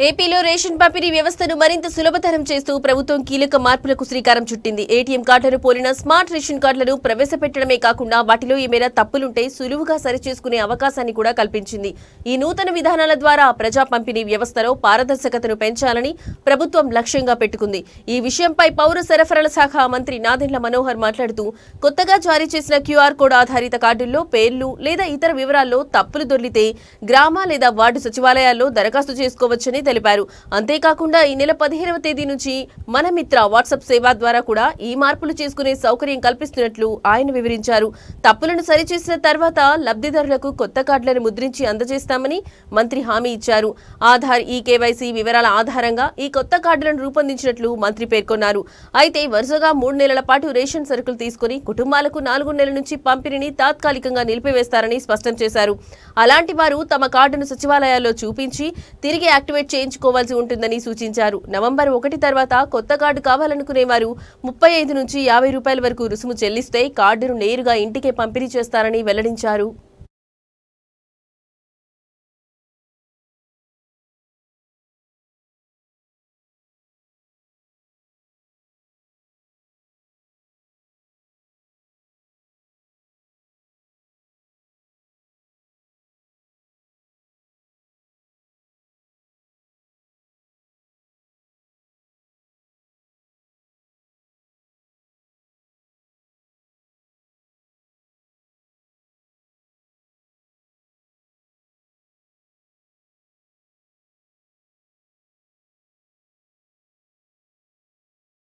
ఏపీలో రేషన్ పంపిణీ వ్యవస్థను మరింత సులభతరం చేస్తూ ప్రభుత్వం కీలక మార్పులకు శ్రీకారం చుట్టింది. ఏటీఎం కార్డులను పోలిన స్మార్ట్ రేషన్ కార్డులను ప్రవేశపెట్టడమే కాకుండా వాటిలో ఏమైనా తప్పులుంటే సులువుగా సరిచేసుకునే అవకాశాన్ని కూడా కల్పించింది. ఈ నూతన విధానాల ద్వారా ప్రజా పంపిణీ వ్యవస్థలో పారదర్శకతను పెంచాలని ప్రభుత్వం లక్ష్యంగా పెట్టుకుంది. ఈ విషయంపై పౌర సరఫరాల శాఖ మంత్రి నాదెండ్ల మనోహర్ మాట్లాడుతూ, కొత్తగా జారీ చేసిన క్యూఆర్ కోడ్ ఆధారిత కార్డుల్లో పేర్లు లేదా ఇతర వివరాల్లో తప్పులు దొర్లితే గ్రామ లేదా వార్డు సచివాలయాల్లో దరఖాస్తు చేసుకోవచ్చని తెలిపారు. అంతేకాకుండా ఈ నెల 15వ తేదీ నుంచి మన మిత్ర వాట్సాప్ సేవ ద్వారా కూడా ఈ మార్పులు చేసుకునే సౌకర్యం కల్పిస్తున్నట్లు ఆయన వివరించారు. తప్పులను సరిచేసిన తర్వాత లబ్ధిదారులకు కొత్త కార్డులను ముద్రించి అందజేస్తామని మంత్రి హామీ ఇచ్చారు. ఆధార్ ఈకేవైసీ వివరాల ఆధారంగా ఈ కొత్త కార్డులను రూపొందించినట్లు మంత్రి పేర్కొన్నారు. అయితే వరుసగా 3 నెలల పాటు రేషన్ సరుకులు తీసుకుని కుటుంబాలకు 4 నెలల నుంచి పంపిణీని తాత్కాలికంగా నిలిపివేస్తారని స్పష్టం చేశారు. అలాంటి వారు తమ కార్డును సచివాలయాల్లో చూపించి తిరిగి యాక్టివేట్ చేయించుకోవాల్సి ఉంటుందని సూచించారు. నవంబర్ 1 తర్వాత కొత్త కార్డు కావాలనుకునేవారు 35 నుంచి 50 రూపాయల వరకు రుసుము చెల్లిస్తే కార్డును నేరుగా ఇంటికే పంపిణీ చేస్తారని వెల్లడించారు.